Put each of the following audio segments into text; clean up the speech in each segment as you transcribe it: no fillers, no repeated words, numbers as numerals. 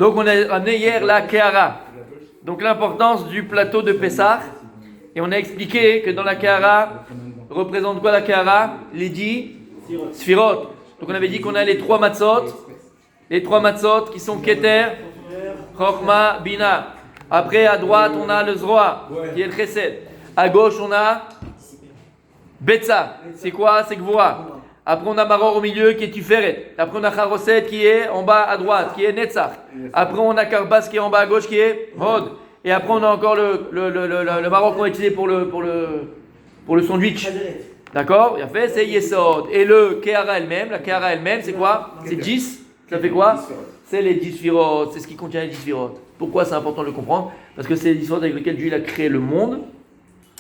Donc on a amené hier la Kehara. Donc l'importance du plateau de Pessah. Et on a expliqué que dans la Kehara, représente quoi la Kehara? Les 10 Sphirot. Donc on avait dit qu'on a les 3 matzot. Les 3 matzot qui sont Keter, Chochma, Bina. Après à droite on a le Zroa, qui est le Chesed. À gauche on a Betsa. C'est quoi? C'est Gvura. Après on a Maror au milieu qui est Tiferet. Après on a Charoset qui est en bas à droite, qui est Netzach. Après on a Karbas qui est en bas à gauche qui est Hod. Et après on a encore le Maror qu'on va utiliser pour le sandwich. D'accord? Il a fait, c'est Yesod. Et le Kehara elle-même, la Kehara elle-même, c'est quoi? C'est 10. Ça fait quoi? C'est les 10 Sphirot. C'est ce qui contient les 10 Sphirot. Pourquoi c'est important de le comprendre? Parce que c'est les 10 Sphirot avec lesquelles Dieu il a créé le monde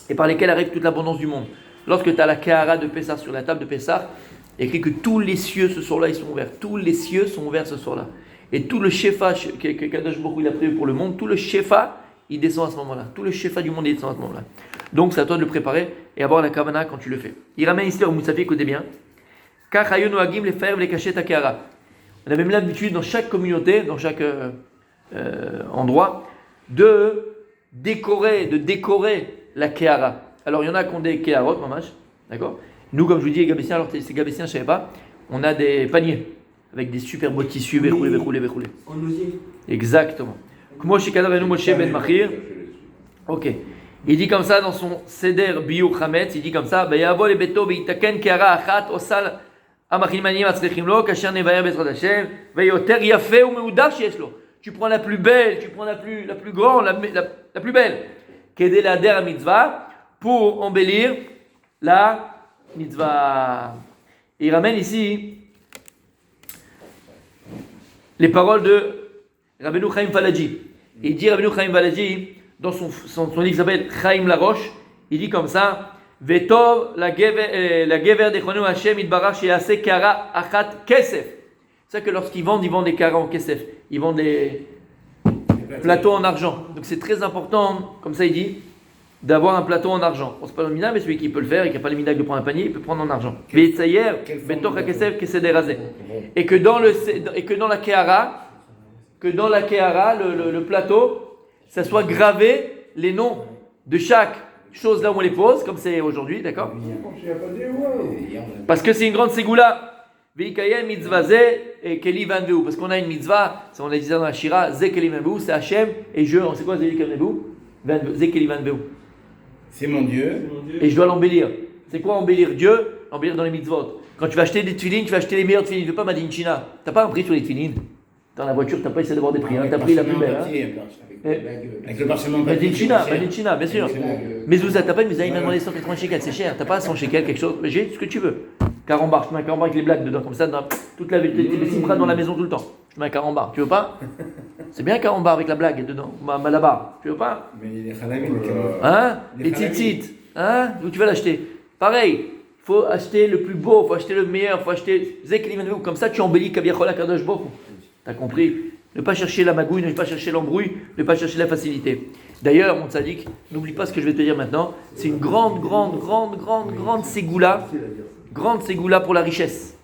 et par lesquelles arrive toute l'abondance du monde. Lorsque tu as la Kehara de Pessah sur la table de Pessah, il y a écrit que tous les cieux ce soir-là, ils sont ouverts. Tous les cieux sont ouverts ce soir-là. Et tout le Shefa que Kadosh Baruch Hu il a prévu pour le monde, tout le Shefa, il descend à ce moment-là. Tout le Shefa du monde, il descend à ce moment-là. Donc c'est à toi de le préparer et avoir la Kavana quand tu le fais. Il ramène ici au Moussafi, écoutez bien. Kachayon Noagim les faire les cacher ta Kehara. On a même l'habitude dans chaque communauté, dans chaque endroit, de décorer la Kehara. Alors il y en a qui ont des Keharot, mamash, d'accord? Nous, comme je vous dis, les Gabessiens, alors ces Gabessiens, je ne savais pas, on a des paniers avec des super beaux tissus, verroulés. En osier. Exactement. Kmo shekadavenu Moshe ben Machir. Ok. Il dit comme ça dans son Seder Biur Chametz, il dit comme ça, Bayavo le beto beitaken Kehara achat osal amachim manim atzrechim lo kasher nevayer bezrat Hashem veyoter yafeh umeudash yesh lo. Tu prends la plus belle, tu prends la plus grande, la plus belle. Kedei lader mitzvah pour embellir la mitzvah. Et il ramène ici les paroles de Rabbeinu Chaim Falaji. Il dit Rabbeinu Chaim Falaji dans son livre qui s'appelle Chaim Laroche, il dit comme ça: Vetov la gever dechonu Hashem itbarach she'aseh kara achat kesef. C'est que lorsqu'ils vendent des karas en kesef. Ils vendent des plateaux en argent. Donc c'est très important, comme ça il dit, d'avoir un plateau en argent. On ne sait pas le minag, mais celui qui peut le faire et qui n'a pas le minag de prendre un panier, il peut prendre en argent. Et que dans la Kehara, le plateau, ça soit gravé les noms de chaque chose là où on les pose, comme c'est aujourd'hui, d'accord? Parce que c'est une grande ségoula. Parce qu'on a une mitzvah, on a dit ça dans la Shira, c'est Hachem et je, on sait quoi c'est mon Dieu. Et je dois l'embellir. C'est quoi embellir Dieu? Embellir dans les mitzvot. Quand tu vas acheter des tefilines, tu vas acheter les meilleurs tefilines. Tu veux pas Madine China. T'as pas un prix sur les tefilines. Dans la voiture, t'as pas essayé d'avoir des prix. T'as pris la plus belle. Avec le parchemin Madine China, bien sûr. Mais vous t'as pas une m'a demandé 180 shekels, c'est cher. T'as pas 100 shekels, quelque chose. Mais j'ai ce que tu veux. Carambar, je te mets un carambar avec les blagues dedans, comme ça, dans toute la simra dans la maison tout le temps. Je te mets un carambar. Tu veux pas? C'est bien un carambar avec la blague dedans. Malabar. Tu veux pas? Mais il est halal, le carambar. Hein? Les tzitzit. Hein? Où tu vas l'acheter? Pareil. Il faut acheter le plus beau, il faut acheter le meilleur, il faut acheter Zeklivenvou. Comme ça, tu embellis Kaviachola Kadosh Baruch Hu. T'as compris? Ne pas chercher la magouille, ne pas chercher l'embrouille, ne pas chercher la facilité. D'ailleurs, mon tzaddik, n'oublie pas ce que je vais te dire maintenant. C'est une grande ségoula. Grande ségoula pour la richesse.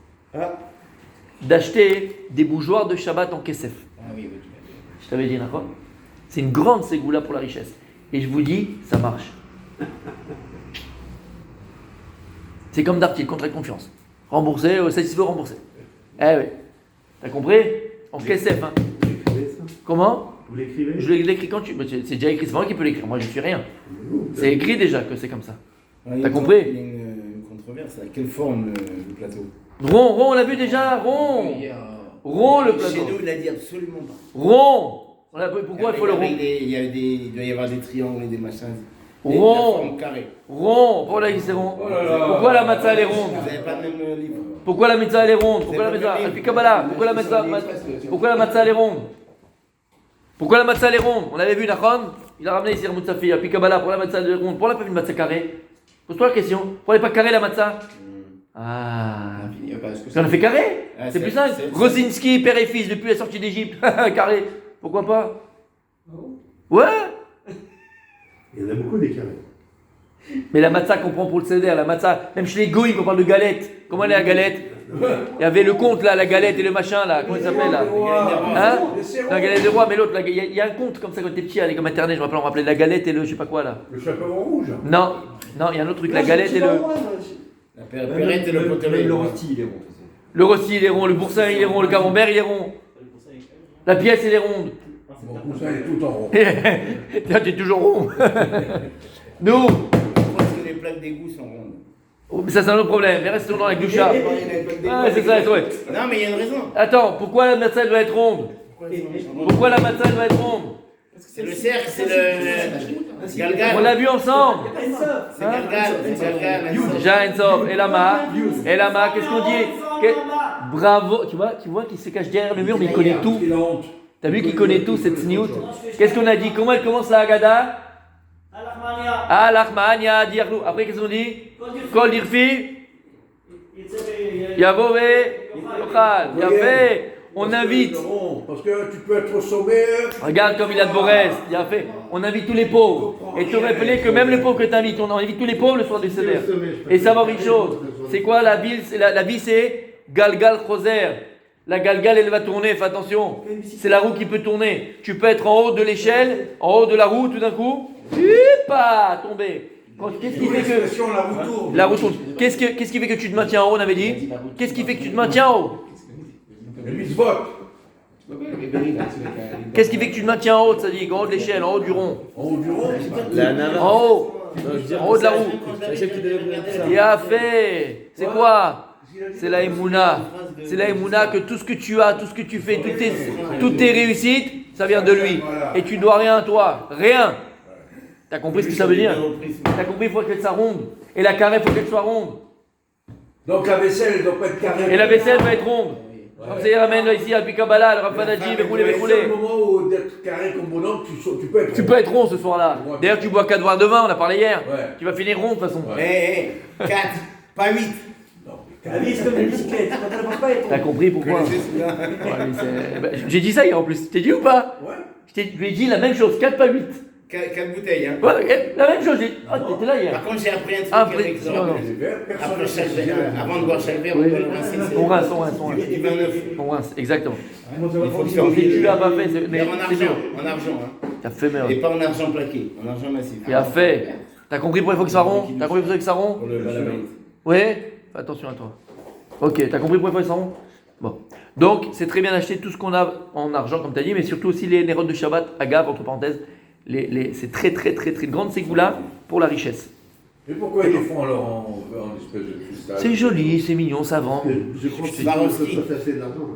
D'acheter des bougeoirs de Shabbat en kesef. Je t'avais dit, d'accord? C'est une grande ségoula pour la richesse. Et je vous dis, ça marche. C'est comme Darty, le contrat de confiance. Remboursé, satisfait, remboursé. Eh oui. T'as compris? En kesef, hein. Comment? Vous l'écrivez? Je l'écris quand tu... C'est déjà écrit, c'est moi qui peux l'écrire. Moi, je ne suis rien. C'est écrit déjà que c'est comme ça. T'as compris? Il y a une controverse. À quelle forme le plateau? Rond, on l'a vu déjà, rond. Rond le plateau. Chez nous, il a dit absolument pas. Rond. Pourquoi il faut le rond? Il doit y avoir des triangles et des machins. Rond. Carré. Rond. Pourquoi là, c'est rond? Pourquoi la matzah elle est ronde? Vous n'avez pas le même livre. Pourquoi la matzah elle est ronde? Pourquoi la matzah? Pourquoi la matzah elle est ronde? Pourquoi la matzah elle est ronde? On l'avait vu, Nachon. Il a ramené ici Moutsafi, à Pikabala. Pourquoi la matzah elle est ronde? Pourquoi on n'a pas vu une matzah carrée? Pose-toi la question. Pourquoi elle n'est pas carrée la matzah? Ah. On a fait carré. C'est plus simple. Rosinski, père et fils, depuis la sortie d'Égypte. Carré. Pourquoi pas? Ouais. Il y en a beaucoup des carrés. Mais la matzah qu'on prend pour le seder, la matzah, même chez les goïs, on parle de galette. Comment elle est la galette? Il y avait le conte là, la galette et le machin là, comment il s'appelle là? Hein? La galette des rois, mais l'autre, il y a un conte comme ça quand t'es petit à l'école maternelle, je me rappelle, on rappelait la galette et le je sais pas quoi là. Le chaperon rouge. Non, non, il y a un autre truc, la galette et le. La perrette et le potelet. Le rôti, il est rond. Le rôti il est rond, le boursin il est rond, le camembert il est rond. La pièce elle est ronde. Mon coussin est tout en rond. Là t'es toujours rond. Nous, Parce que les plaques d'égout sont rondes. oh, mais ça c'est un autre problème, mais restons dans la gloucha. Ah, c'est ça, ouais. Non, mais il y a une raison. Attends, pourquoi la matzah elle doit être ronde? Pourquoi la matzah elle doit être ronde? C'est le cercle, c'est le galgal. On l'a vu ensemble. C'est galgal, c'est galgal. Jain Sov, Elama, qu'est-ce qu'on dit? Bravo, tu vois qu'il se cache derrière le mur, mais il connaît tout. Il a honte. T'as vu qu'il connaît tout cette sniout? Qu'est-ce qu'on a dit? Comment elle commence la Haggadah? Al-Achmania, Diarlou. Après, qu'est-ce qu'on dit? Kol Irfi, Yavove, Yochal, Yafé. On invite. Parce que tu peux être au sommet. Regarde comme il a de Borès. Il a fait. On invite tous les pauvres. Et te rappeler que même le pauvre que tu invites, on invite tous les pauvres le soir du Seder. Et savoir une chose. C'est quoi la vie? La vie, c'est Galgal Choser. La Galgal, elle va tourner. Fais attention. C'est la roue qui peut tourner. Tu peux être en haut de l'échelle, en haut de la roue, tout d'un coup, pas tomber. Qu'est-ce qui fait que la roue tourne? Qu'est-ce qui fait que tu te maintiens en haut? On avait dit. Qu'est-ce qui fait que tu te maintiens en haut? Le mitzvot. Qu'est-ce qui fait que tu te maintiens en haut? Ça dit en haut de l'échelle, en haut du rond. En haut du rond. En haut. En haut de la roue. Il a fait. C'est quoi? C'est la Emouna. C'est la Emouna que tout ce que tu as, tout ce que tu fais, toutes tes réussites, ça vient de lui. Et tu ne dois rien à toi. Rien. T'as compris ce que ça veut dire? T'as compris, il faut qu'elle soit ronde. Et la carré, il faut qu'elle soit ronde. Donc la vaisselle, elle ne doit pas être carrée. Et la vaisselle va être ronde. Comme ça, il ramène ici à Kabbalah, le Rabbanaji, C'est le moment où d'être carré comme bonhomme, tu peux être. Tu peux être rond ce soir-là. D'ailleurs, tu bois 4 verres de vin, on a parlé hier. Ouais. Tu vas finir rond de toute façon. 4, pas 8. La vie, c'est comme une bicyclette. Quand elle ne va pas être. T'as compris pourquoi? Ouais, j'ai dit ça hier en plus. T'es dit ou pas? Ouais. Je lui ai dit la même chose, 4 pas 8. 4 bouteilles, hein. Ouais, la même chose. Ah, t'étais là hier. Par contre, j'ai appris un truc Après, avec ça. non, non. Après chaque verre, avant de boire chaque verre, on doit le rincer. On rince. Du vin neuf. On rince, exactement. Il faut le faire Si tu l'as pas fait, mais en c'est mieux. argent, hein. T'as fait merde. Et pas en argent plaqué, en argent massif. Il a fait. T'as compris pourquoi il faut que ça rond? T'as compris pourquoi il faut que ça rond? Pour le balamite. Ouais. Fais attention à toi. Ok, t'as compris pourquoi il faut que ça rond? Bon. Donc, c'est très bien d'acheter tout ce qu'on a en argent, comme tu as dit, mais surtout aussi les nérotes de Shabbat, agave, entre parenthèses. C'est très grande ségoula pour la richesse. Mais pourquoi ils le font alors en espèce de cristal? C'est joli, c'est mignon, ça vend. Je crois que c'est pas ne peut pas s'acheter de l'argent.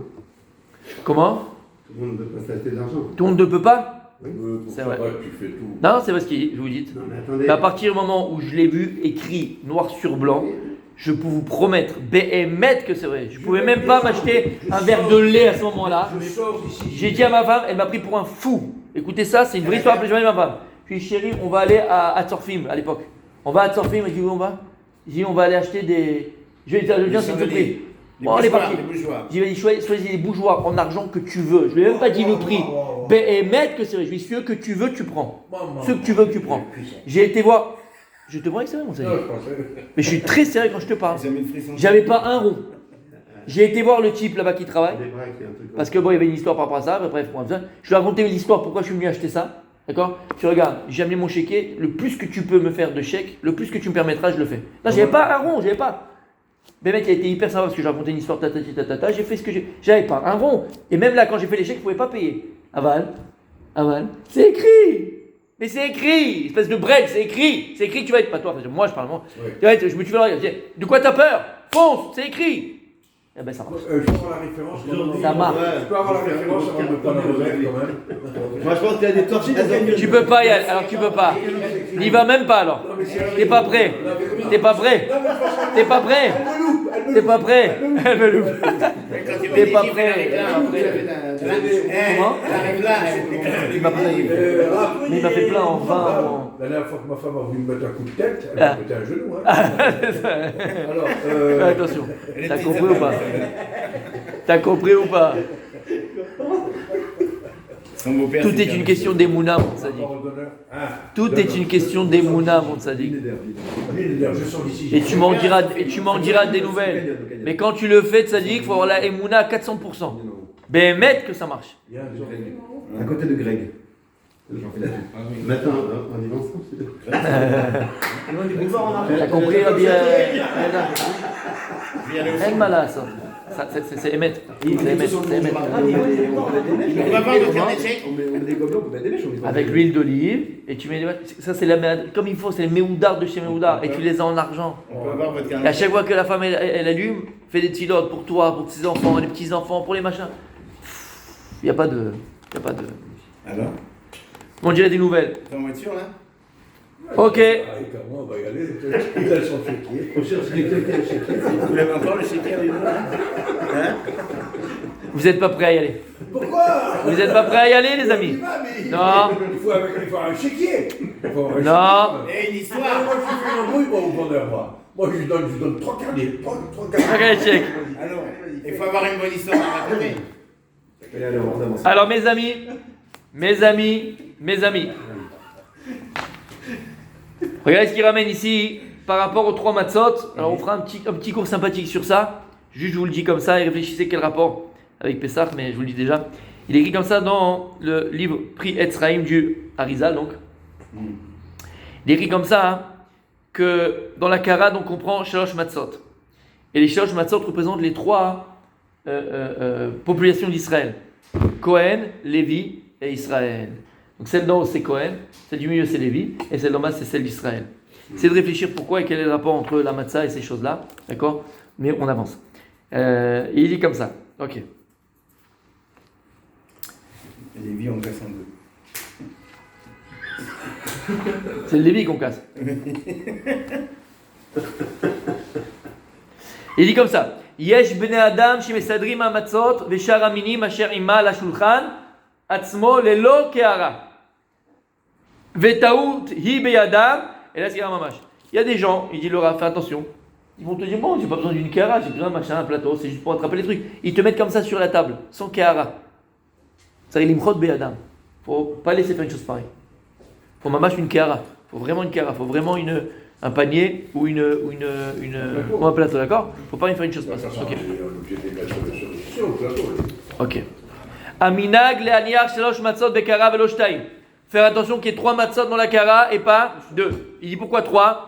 Comment? Tout le monde ne peut pas s'acheter de l'argent. Tout le monde ne peut pas? C'est vrai. Tu fais tout. Non, c'est pas ce qu'il dit, je vous dis. Non, mais attendez. À partir du moment où je l'ai vu écrit noir sur blanc, je peux vous promettre, béhémet, que c'est vrai. Je pouvais même pas m'acheter un verre de lait à ce moment-là. Je sors d'ici. J'ai dit à ma femme, elle m'a pris pour un fou. Écoutez ça, c'est une vraie histoire, jamais ma femme. Je lui ai dit, chérie, on va aller à Atzorfim à l'époque. On va à Atzorfim, elle dit où on va? Je dis, on va aller acheter des. Je lui ai dit, viens s'il te plaît. Bon, on est parti. J'ai dit, choisis les bougeoirs en argent que tu veux. Je lui ai même pas dit le prix. Béhémet, que c'est vrai. Je lui ai dit, ceux que tu veux, tu prends. Ceux que tu veux, tu prends. J'ai été voir. Je te vois avec ça, mon sérieux. Mais je suis très sérieux quand je te parle. J'avais pas un rond. J'ai été voir le type là-bas qui travaille. Parce que bon, il y avait une histoire par rapport à ça. Bref, je lui ai raconté l'histoire pourquoi je suis venu acheter ça. D'accord? Tu regardes, j'ai amené mon chéquier. Le plus que tu peux me faire de chèques, le plus que tu me permettras, je le fais. Non, j'avais pas un rond, j'avais pas. Mais mec, il a été hyper sympa parce que j'ai raconté une histoire, tatata. J'ai fait ce que j'ai. J'avais pas un rond. Et même là, quand j'ai fait les chèques, je pouvais pas payer. Aval. C'est écrit. Mais c'est écrit, espèce de bread, c'est écrit que tu vas être, pas toi, moi je parle, moi. Oui. Je me suis fait de quoi t'as peur? Fonce, c'est écrit. Eh ben ça marche. Je peux avoir la référence. Ça marche. Je peux avoir la référence avant de pas le remettre quand même. Moi je pense qu'il y a des torches. Tu peux pas y aller, alors tu peux pas. N'y va même pas alors. T'es pas prêt. Elle me loupe. T'es pas prêt. Comment? Il m'a mais il m'a fait plein en vin. La dernière fois que ma femme a voulu me mettre un coup de tête, elle m'a pété un genou. Alors, attention, t'as compris ou pas? Son beau-père, Tout c'est est une question d'émouna, mon tzaddik. Tout est une question d'émouna, mon tzaddik. Je sors d'ici. Et tu m'en diras des nouvelles. Mais quand tu le fais, tzaddik, il faut avoir la émouna à 400%. Ben, que ça marche. À côté de Greg. J'en fais là-dessus. Maintenant, on y va ensemble, c'est tout. Loin du boulevard en arrière. T'as compris, Rabbi On Mala, ça. C'est Emet. C'est Emet. va voir le carnet de chèques. On met des gobelets, on peut mettre des mèches. Avec l'huile d'olive, et tu mets ça, c'est comme il faut, c'est les méoudards de chez Méoudar, et tu les as en argent. On peut voir votre Et à carnet. chaque fois que la femme elle allume, fais des tilotes pour toi, pour tes enfants, les petits enfants, pour les machins. Il n'y a pas de. Alors, On dirait des nouvelles. t'es en voiture là? Ok. On va y aller. Ils ont son chéquier. On cherche quelqu'un qui a un chéquier. Vous l'avez encore le chéquier avec vous? Hein? Vous n'êtes pas prêts à y aller. Pourquoi? Vous n'êtes pas prêts à y aller, les amis. Non. Il faut avoir un chéquier. Il faut avoir un Non. chéquier. Et une Moi, histoire. je fais une embrouille, moi, au vendeur, moi. Moi, je lui donne 3 carnets. 3 carnets. Ok, check. Alors, il faut avoir une bonne histoire à raconter. Allez, on avance. Alors, mes amis. Regardez ce qu'il ramène ici par rapport aux 3 matzot. Alors, on fera un petit cours sympathique sur ça. Juste, je vous le dis comme ça et réfléchissez quel rapport avec Pessah, mais je vous le dis déjà. Il est écrit comme ça dans le livre Pri Etzraïm du Harizal, donc. Il est écrit comme ça hein, que dans la Kara, donc on prend Shalosh Matzot. Et les Shalosh Matzot représentent les 3 populations d'Israël. Cohen, Lévi et Israël. Donc celle d'en haut c'est Cohen, celle du milieu c'est Lévi, et celle d'en bas c'est celle d'Israël. C'est de réfléchir pourquoi et quel est le rapport entre la matzah et ces choses-là, d'accord? Mais on avance. Et il dit comme ça, ok. Les vies, on casse en deux. C'est le Lévi qu'on casse. Il dit comme ça. Yesh bnei adam shemesadrim hamatzot veshar aminim asher ima al hashulchan atzmo lelo ke'ara vetaout hi beyadam. Et là c'est un mamash. Il y a des gens, il dit Laura, fais attention. Ils vont te dire bon, j'ai pas besoin d'une ke'ara, j'ai besoin d'un machin, un plateau, c'est juste pour attraper les trucs. Ils te mettent comme ça sur la table, sans ke'ara. C'est l'imchot beyadam. Faut pas laisser faire une chose pareille. Faut mamash une ke'ara. Faut vraiment une ke'ara. Faut vraiment un panier ou ou un plateau, d'accord? Faut pas y faire une chose pareille. Ok. Ok. Aminag le aniach shalosh matzot bekara velo shtayim. Faire attention qu'il y ait 3 matzot dans la kara et pas 2. Il dit pourquoi 3?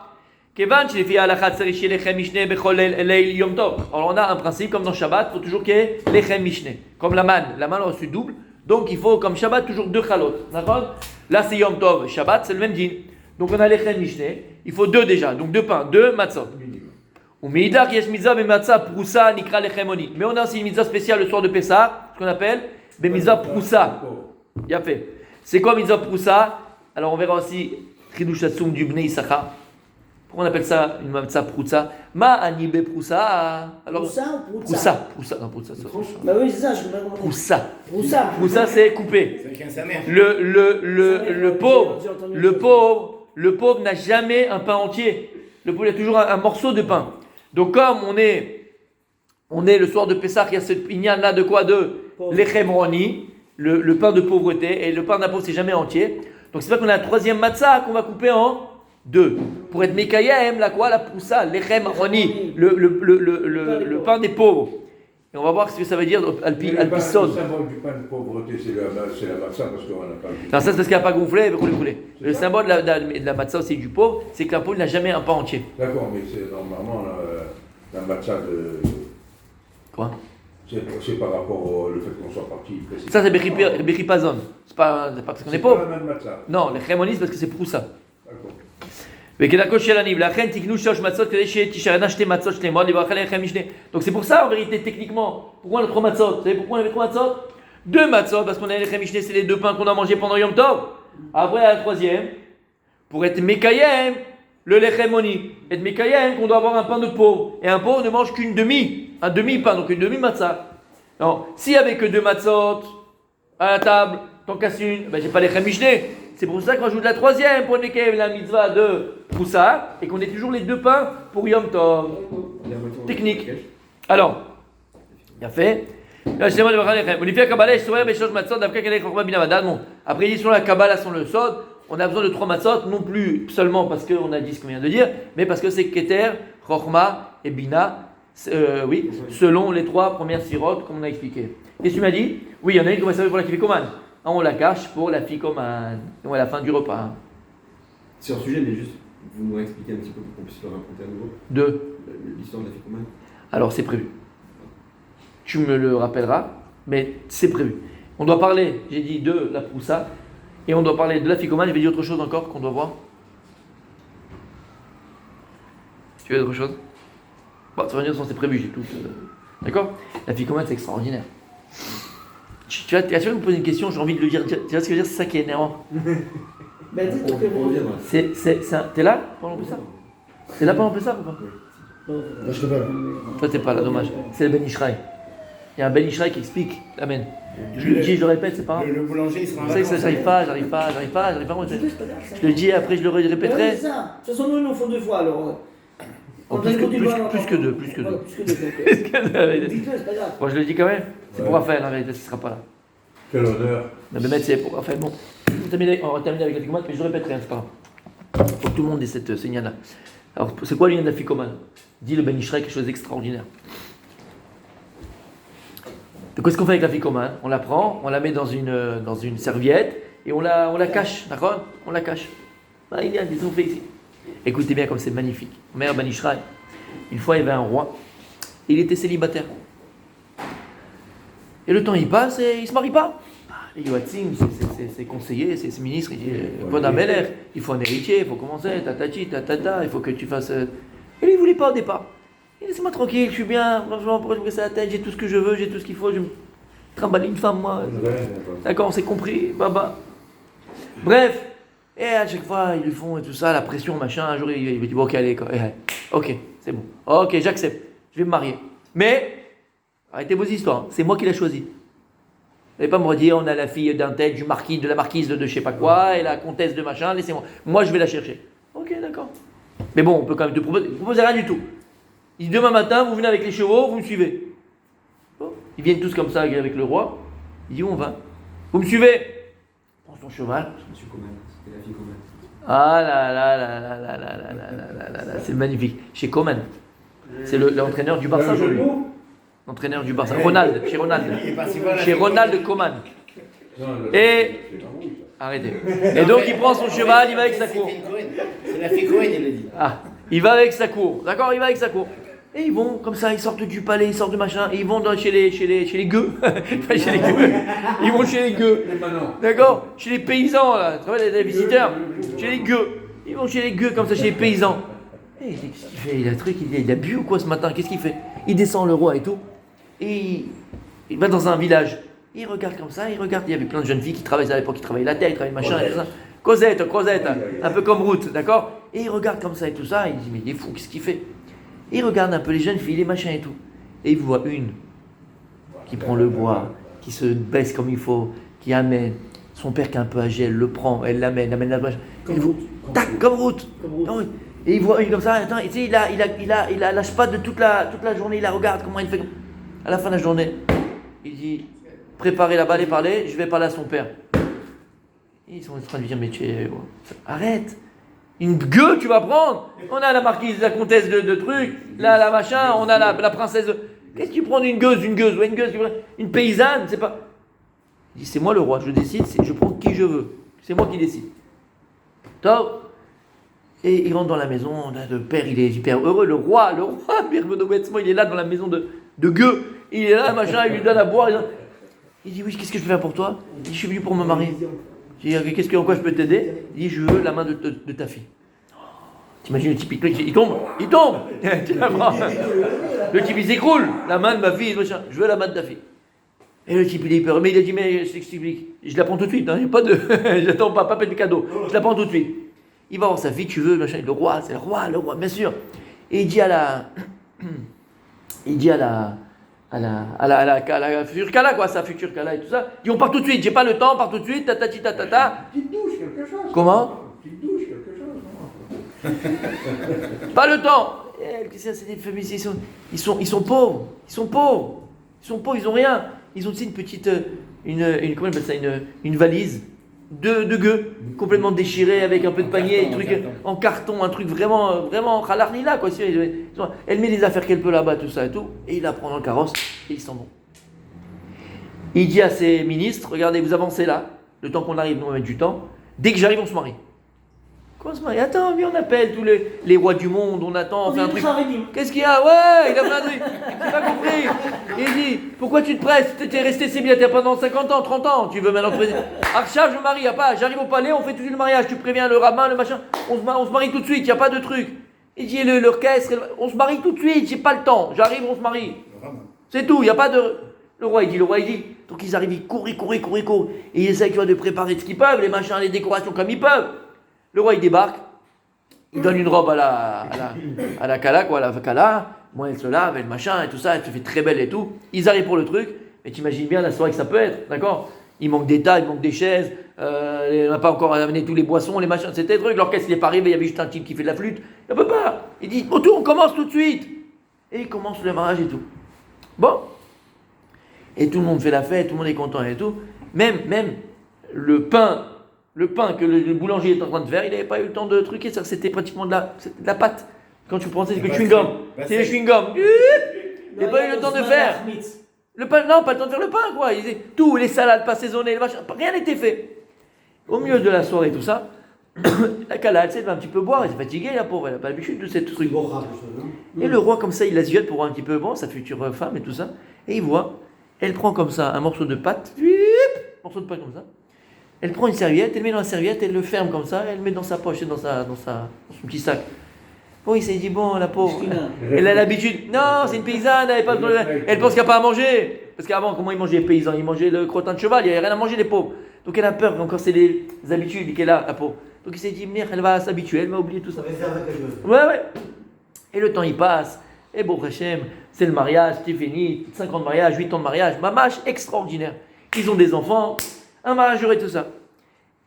Kevan shlefi halachat tzarich shel lechem mishne bechol leil yom tov. Alors on a un principe comme dans Shabbat, il faut toujours qu'il y ait lechem mishne. Comme la manne on a reçu double. Donc il faut comme Shabbat toujours 2 chalot. D'accord? Là c'est yom tov, Shabbat c'est le même din. Donc on a lechem mishne, il faut 2 déjà, donc 2 pains, 2 matzot. Ou meidach yesh mitzvah b'matzah proussa nikra lechemoni. Mais on a aussi une mitzvah spéciale le soir de Pessah, ce qu'on appelle b'mitzvah proussa. Il a fait. C'est quoi mitzvah proussa? Alors on verra aussi Chidush Hatzum du Bnei Issachar. Pourquoi on appelle ça une mitzvah proussa? Ma anibé proussa. Alors Proussa ou proussa. Non proussa. Bah oui, c'est ça, je comprends. Proussa. Proussa. Proussa c'est coupé. C'est avec un sa mère. Le pauvre n'a jamais un pain entier. Le pauvre il a toujours un morceau de pain. Donc comme on est le soir de Pessah, il y a ce inyan là de quoi? De lechem roni, le pain de pauvreté, et le pain d'un pauvre c'est jamais entier. Donc c'est pas qu'on a un 3e matzah qu'on va couper en 2 pour être mekayem la proussa, lechem roni, le pain des pauvres. Et on va voir ce que ça veut dire alpi sod. Le symbole du pain de pauvreté, c'est la matzah parce qu'on n'a pas. Non, ça c'est parce qu'il n'a pas gonflé, il va couler. Le symbole de la matzah aussi du pauvre, c'est que la pauvre n'a jamais un pain entier. D'accord, mais c'est normalement la matzah de. Quoi? C'est par rapport au fait qu'on soit parti. Ça c'est Bechipazon. C'est pas parce qu'on est C'est pas pauvre. la même matzah. Non, les Chémonis parce que c'est proussa. D'accord. Donc c'est pour ça en vérité techniquement. Pourquoi on a 3 matzot? Vous savez pourquoi on avait 3 matzot? 2 matzot parce qu'on a les Chémichné, c'est les 2 pains qu'on a mangés pendant Yom Tov. Après la 3e, pour être Mekayem, le Lechemoni. Être Mekayem, qu'on doit avoir un pain de pauvre. Et un pauvre ne mange qu'un demi-pain, donc une demi-matzah. Non, s'il n'y avait que 2 matzot à la table, tant qu'à une, j'ai pas les Chémichné. C'est pour ça qu'on ajoute la 3e pour Mekayem, la mitzvah de Proussa, et qu'on ait toujours les 2 pains pour Yom Tov. Technique. Alors, il a fait. Après, il dit sur la Kabbalah, sans le sod, on a besoin de 3 matzot, non plus seulement parce qu'on a dit ce qu'on vient de dire, mais parce que c'est Keter, Chochma et Bina, selon les 3 premières sirotes, comme on a expliqué. Qu'est-ce que tu m'as dit? Oui, il y en a une qu'on va servir pour la ficoman. On la cache pour la ficoman. Donc à la fin du repas. C'est un sujet, mais juste, vous nous expliquez un petit peu pour qu'on puisse le raconter à nouveau. L'histoire de la ficomane. Alors c'est prévu. Tu me le rappelleras, mais c'est prévu. On doit parler, j'ai dit, de la proussa, et on doit parler de la ficomane. Je vais dire autre chose encore qu'on doit voir. Tu veux autre chose? Bon, ça va dire, c'est prévu, j'ai tout. D'accord? La ficomane, c'est extraordinaire. Tu vas me poser une question, j'ai envie de le dire. Tu vois ce que je veux dire? C'est ça qui est énervant. Ben, dis ton T'es là pendant Pessah? T'es là pendant Pessah ou pas? Non, je te parle. Toi, t'es pas là, dommage. C'est le Ben Ishraï. Il y a un Ben Ishraï qui explique. Amen. Je le dis, je le répète, c'est pas grave. Le boulanger, il sera en Vous savez que ça, j'arrive pas. Je le dis, après je le répéterai. C'est ça. De toute façon, nous, ils nous font 2 fois, alors. Plus que deux. Plus que 2. Dites-le, c'est pas grave. Bon, je le dis quand même. C'est pour Raphaël, en réalité, ce sera pas là. Quel honneur. Mais c'est pour Raphaël. Bon, on va terminer avec la ficomane, mais je le répéterai, c'est pas grave. Pour que tout le monde ait cette signal-là. Alors, c'est quoi l'union de la ficomane? Dit le Ben Ishraï quelque chose d'extraordinaire. Donc, qu'est-ce qu'on fait avec la ficomane? On la prend, on la met dans une serviette et on la cache, d'accord? On la cache. Il y a des fait ici. Écoutez bien comme c'est magnifique. Mère Ben Ishraï, une fois il y avait un roi, et il était célibataire. Et le temps il passe et il se marie pas. Les Yoatzim, ses conseillers, ses ministres, ils disent bon Améler, il faut un héritier, il faut commencer, tatati, tatata, il faut que tu fasses. Et lui il voulait pas au départ. Il dit laissez-moi tranquille, je suis bien, franchement, pourquoi je me casser la tête, j'ai tout ce que je veux, j'ai tout ce qu'il faut, je me trimballe une femme moi. D'accord, on s'est compris, baba. Bref. Et à chaque fois, ils lui font et tout ça, la pression, machin. Un jour, il dit bon, ok, allez, quoi. Ok, c'est bon. Ok, j'accepte. Je vais me marier. Mais, arrêtez vos histoires. C'est moi qui l'ai choisi. Vous n'allez pas me redire, on a la fille d'un tel, du marquis, de la marquise de je sais pas quoi, et la comtesse de machin, laissez-moi. Moi, je vais la chercher. Ok, d'accord. Mais bon, on peut quand même te proposer rien du tout. Il dit demain matin, vous venez avec les chevaux, vous me suivez. Bon. Ils viennent tous comme ça avec le roi. Il dit où on va? Vous me suivez? Prends son cheval. Monsieur Coman, c'était la ficomane. Ah là, c'est magnifique. Chez Coman. C'est l'entraîneur du Barça aujourd'hui. L'entraîneur du Barça. Ronald, chez Ronald. Chez Ronald Coman. Et. Arrêtez. Et donc il prend son cheval, il va avec sa cour. C'est la fille Cohen, il l'a dit. Ah, il va avec sa cour. D'accord, il va avec sa cour. Et ils vont comme ça, ils sortent du palais, ils sortent du machin, et ils vont chez les gueux. Pas chez les gueux. Ils vont chez les gueux. D'accord? Chez les paysans, là. Tu vois, les visiteurs. Chez les gueux. Ils vont chez les gueux, comme ça, chez les paysans. Et qu'est-ce qu'il fait? Il a bu ou quoi ce matin? Qu'est-ce qu'il fait? Il descend le roi et tout. Et il va dans un village. Il regarde comme ça, il regarde. Il y avait plein de jeunes filles qui travaillaient à l'époque, qui travaillaient la tête, qui travaillaient machin et tout ça. Cosette, un peu comme Ruth, d'accord? Et il regarde comme ça et tout ça. Il dit, mais il est fou, qu'est-ce qu'il fait? Il regarde un peu les jeunes filles, les machins et tout. Et il voit une qui prend le bois, qui se baisse comme il faut, qui amène. Son père qui est un peu âgé, elle le prend, elle l'amène la vache. Comme Ruth. Et il voit une comme ça, attends, et tu sais, il lâche pas de toute la journée, il la regarde, comment il fait. À la fin de la journée, il dit, préparez la balle et parlez, je vais parler à son père. Et ils sont en train de lui dire, mais arrête. Une gueule tu vas prendre. On a la marquise, la comtesse de trucs, la machin, on a la princesse de... Qu'est-ce que tu prends d'une gueuse, une paysanne, c'est pas... Il dit, c'est moi le roi, je décide, je prends qui je veux. C'est moi qui décide. Top. Et il rentre dans la maison, le père il est hyper heureux, le roi, il est là dans la maison de gueux. Il est là, machin, il lui donne à boire. Il dit, oui, qu'est-ce que je peux faire pour toi? Il dit, je suis venu pour me marier. Je dis, en quoi je peux t'aider? Il dit, je veux la main de ta fille. T'imagines le type, il tombe. Le type, il s'écroule. La main de ma fille, je veux la main de ta fille. Et le type, il est hyper. Mais il a dit, mais je t'explique. Je la prends tout de suite, hein. Il n'y a pas de. J'attends pas de cadeau. Je la prends tout de suite. Il va voir sa fille, tu veux, machin. Le roi, c'est le roi, bien sûr. Et il dit à la future Kala, quoi, sa future Kala et tout ça. Il dit, on part tout de suite, j'ai pas le temps, on part tout de suite, tatati tatata. Petite douche, quelque chose. Comment? Petite douche, quelque chose. Pas le temps. C'est des familles, ils sont pauvres. Ils sont pauvres, ils ont rien. Ils ont aussi une petite, comment on appelle ça, une valise de gueux, complètement déchirée avec un peu de panier, un truc en carton, un truc vraiment, vraiment khalarnila quoi. Elle met les affaires qu'elle peut là-bas, tout ça et tout, et il la prend dans le carrosse et ils s'en vont. Il dit à ses ministres, regardez, vous avancez là, le temps qu'on arrive, nous on va mettre du temps. Dès que j'arrive, on se marie. Quoi, on se marie? Attends, viens, on appelle tous les rois du monde, on attend, on fait un truc. Qu'est-ce qu'il y a? Ouais, il a fait un truc. J'ai pas compris. Il dit, pourquoi tu te presses? T'es resté célibataire pendant 50 ans, 30 ans. Tu veux maintenant te présenter. Archa, je me marie, y a pas. J'arrive au palais, on fait tout de suite le mariage. Tu préviens le rabbin, le machin. On se marie tout de suite, y a pas de truc. Il dit, l'orchestre, on se marie tout de suite, j'ai pas le temps. J'arrive, on se marie. C'est tout, y a pas de. Le roi il dit. Donc ils arrivent, ils courent. Et ils essaient de préparer ce qu'ils peuvent, les machins, les décorations comme ils peuvent. Le roi il débarque, il donne une robe à la Kala, quoi, à la Kala. Moi elle se lave, elle machin et tout ça, elle se fait très belle et tout. Ils arrivent pour le truc, mais t'imagines bien la soirée que ça peut être, d'accord? Il manque des tables, il manque des chaises, on n'a pas encore amené tous les boissons, les machins, c'était truc. L'orchestre il est pas arrivé, il y avait juste un type qui fait de la flûte. Il ne peut pas. Il dit, on commence tout de suite. Et il commence le mariage et tout. Bon. Et tout le monde fait la fête, tout le monde est content et tout. Même le pain que le boulanger est en train de faire, il n'avait pas eu le temps de truquer, c'était pratiquement de la pâte. Quand tu prends, c'est le chewing-gum. C'est le chewing-gum. Il n'a pas eu le temps de faire. Le pain, non, pas le temps de faire le pain, quoi. Tout, les salades pas assaisonnées, rien n'était fait. Au milieu de la soirée, tout ça, la Kala, elle va un petit peu boire, elle est fatiguée, la pauvre, elle n'a pas l'habitude de cette truc. Et le roi, comme ça, il la ziote pour voir un petit peu, bon, sa future femme et tout ça. Et il voit, elle prend comme ça un morceau de pâte, morceau de pâte comme ça. Elle prend une serviette, elle met dans la serviette, elle le ferme comme ça, elle le met dans sa poche et dans son petit sac. Bon, il s'est dit, bon, la pauvre, elle a l'habitude. Non, c'est une paysanne, elle pense qu'il n'y a pas à manger. Parce qu'avant, comment ils mangeaient les paysans? Ils mangeaient le crottin de cheval, il n'y avait rien à manger, les pauvres. Donc elle a peur, encore c'est les habitudes qu'elle a, la pauvre. Donc il s'est dit, merde, elle va s'habituer, elle va oublier tout ça. Ouais. Et le temps il passe, et bon, Hachem, c'est le mariage, c'est fini, 5 ans de mariage, 8 ans de mariage, mamache extraordinaire. Ils ont des enfants, un mariage et tout ça.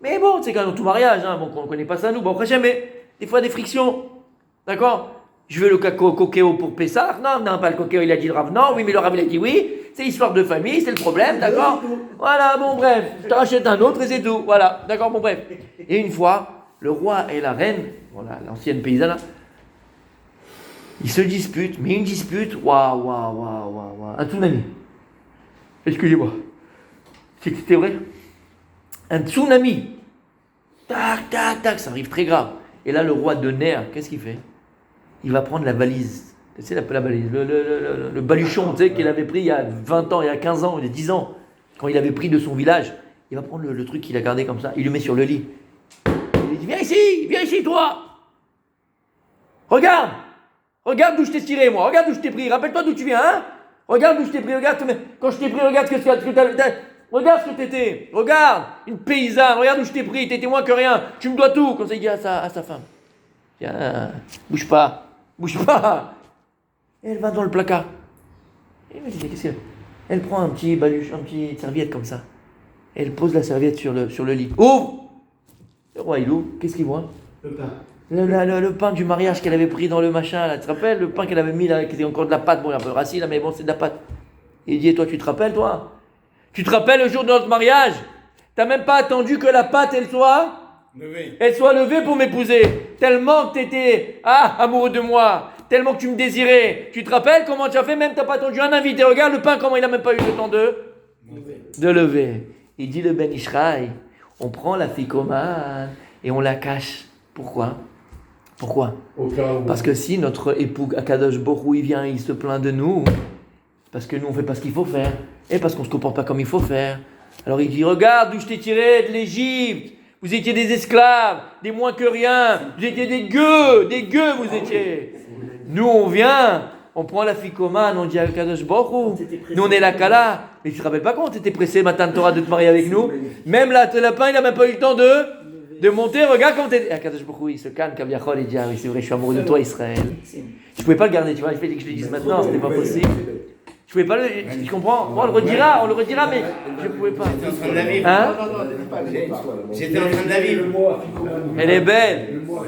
Mais bon, c'est quand même tout mariage, hein, bon, on ne connaît pas ça nous, bon, Hachem, mais des fois des frictions, d'accord? Je veux le coquéo pour Pessah. Non, pas le coquéo, il a dit le Rav. Non, oui, mais le Rav, il a dit oui. C'est histoire de famille, c'est le problème, d'accord? Voilà, bon, bref. Je t'en rachète un autre et c'est tout. Voilà, d'accord, bon, bref. Et une fois, le roi et la reine, voilà, l'ancienne paysanne, là, ils se disputent, mais une dispute, waouh, un tsunami. Excusez-moi. C'était vrai? Un tsunami. Tac, ça arrive très grave. Et là, le roi de nerfs, qu'est-ce qu'il fait? Il va prendre la valise. Tu sais, la valise, le baluchon, tu sais, qu'il avait pris il y a 20 ans, il y a 15 ans, il y a 10 ans, quand il avait pris de son village. Il va prendre le truc qu'il a gardé comme ça, il le met sur le lit. Il lui dit, viens ici, toi. Regarde d'où je t'ai tiré, moi. Regarde d'où je t'ai pris. Rappelle-toi d'où tu viens, hein? Regarde d'où je t'ai pris. Regarde, quand je t'ai pris, regarde ce que t'as. Regarde ce que t'étais. Regarde, une paysanne. Regarde d'où je t'ai pris. T'étais moins que rien. Tu me dois tout. Comme ça, il dit à sa femme. Tiens, bouge pas. Et elle va dans le placard. Et elle me dit, qu'est-ce qu'elle... Elle prend un petit baluche, un petit serviette comme ça. Et elle pose la serviette sur le lit. Ouvre! Le roi, il ouvre. Qu'est-ce qu'il voit? Le pain. Le pain du mariage qu'elle avait pris dans le machin, là, tu te rappelles? Le pain qu'elle avait mis là, qui était encore de la pâte, bon, il est un peu rassis là, mais bon, c'est de la pâte. Il dit, et toi, tu te rappelles, toi? Tu te rappelles le jour de notre mariage? T'as même pas attendu que la pâte, elle soit levée pour m'épouser. Tellement que t'étais, amoureux de moi. Tellement que tu me désirais. Tu te rappelles comment tu as fait? Même t'as pas attendu un invité. Regarde le pain, comment il a même pas eu le temps de lever. Il dit le Ben Ishraï, on prend la ficomane et on la cache. Pourquoi? Parce que si notre époux Akadosh Borou il vient, il se plaint de nous, parce que nous on fait pas ce qu'il faut faire, et parce qu'on se comporte pas comme il faut faire. Alors il dit, regarde d'où je t'ai tiré, de l'Égypte. Vous étiez des esclaves, des moins que rien. Vous étiez des gueux vous étiez. Nous on vient, on prend la ficomane, on dit à Akadosh Borou, nous on est la Kala. Mais tu te rappelles pas quand tu étais pressé matin de Torah de te marier avec nous? Même là, le lapin il a même pas eu le temps de monter, regarde comment t'es. Akadosh Borou il se calme, Kaviachol, il dit, ah oui c'est vrai, je suis amoureux de toi Israël. Je pouvais pas le garder, tu vois, il fallait que je le dise maintenant, c'était pas possible. Je pouvais pas le. Tu comprends? On le redira, mais je pouvais pas. J'étais en train de la vivre. Hein? J'étais en train de la vivre. Elle est belle. Le mot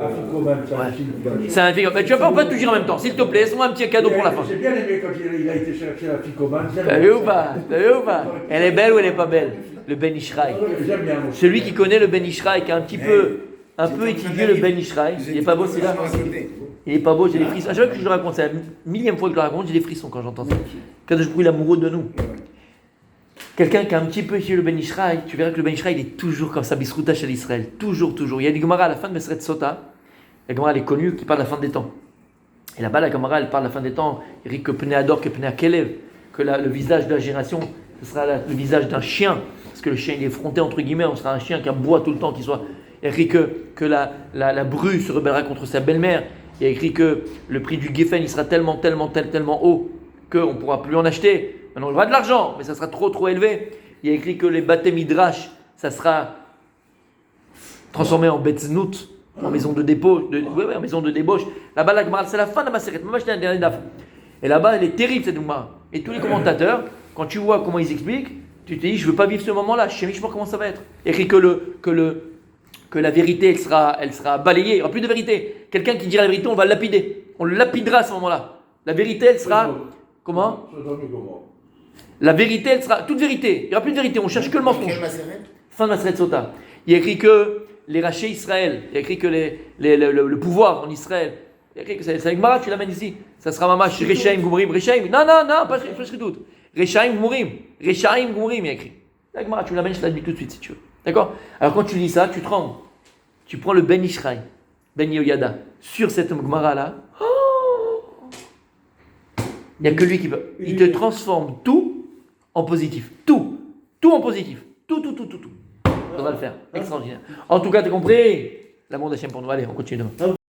afikoman, c'est un film. C'est un film. Mais tu vas pas tout dire en même temps. S'il te plaît, laisse-moi un petit cadeau pour la fin. J'ai bien aimé quand il a été chercher la afikoman. T'as vu ou pas? Elle est belle ou elle est pas belle? Le Ben Ishraï. J'aime bien. Celui qui connaît le Ben Ishraï, qui a un peu étudié le Ben Ishraï. Il est pas beau celui-là? Il est pas beau, j'ai des frissons. À chaque fois que je le raconte, c'est la millième fois que je le raconte, j'ai des frissons quand j'entends ça. Quand je prie l'amoureux de nous. Quelqu'un qui a un petit peu étudié le Ben Ishraï, tu verras que le Ben Ishraï, il est toujours comme ça, Bisrouta chez l'Israël. Toujours. Il y a une Gemara à la fin de Meseret Sota. La Gemara, elle est connue, qui parle de la fin des temps. Et là-bas, la Gemara, elle parle de la fin des temps. Eric que Pnei Ador, que Pnei Kelev, que le visage de la génération, ce sera le visage d'un chien. Parce que le chien, il est effronté, entre guillemets, on sera un chien qui aboie tout le temps, qui soit. Eric que la bru se rebellera contre sa belle-mère. Il y a écrit que le prix du Geffen, il sera tellement haut qu'on ne pourra plus en acheter. Maintenant, il y aura de l'argent, mais ça sera trop élevé. Il y a écrit que les Batem Midrash, ça sera transformé en Betznout, en maison de dépôt, en maison de débauche. Là-bas, la Gemara, c'est la fin de la Maseret. Moi, j'étais un dernier daf. Et là-bas, elle est terrible, cette Gemara. Et tous les commentateurs, quand tu vois comment ils expliquent, tu te dis, je ne veux pas vivre ce moment-là. Je sais pas comment ça va être. Il y a écrit que la vérité, elle sera balayée. Il n'y aura plus de vérité. Quelqu'un qui dira la vérité, on va le lapider. On le lapidera à ce moment-là. La vérité, elle sera. Comment? La vérité, elle sera. Toute vérité. Il n'y aura plus de vérité. On cherche que le mensonge. Fin de Maseret Sota. Il y a écrit que les rachés Israël. Il y a écrit que le pouvoir en Israël. Il y a écrit que c'est avec Mara, tu l'amènes ici. Ça sera Mamash Rechaim Gumurim. Rechaim. Non, pas tout. Rechaim Gumurim. Rechaim Gumurim, il y a écrit. Avec Mara, tu l'amènes, je l'admets tout de suite si tu veux. D'accord? Alors quand tu lis ça, tu trembles. Tu prends le Ben Ishraï, Ben Yoyada, sur cette Gemara là. Il n'y a que lui qui peut. Il te transforme tout en positif. Tout en positif. Tout. On va le faire. Extraordinaire. En tout cas, tu as compris? L'amour d'Hachem pour nous. Allez, on continue demain.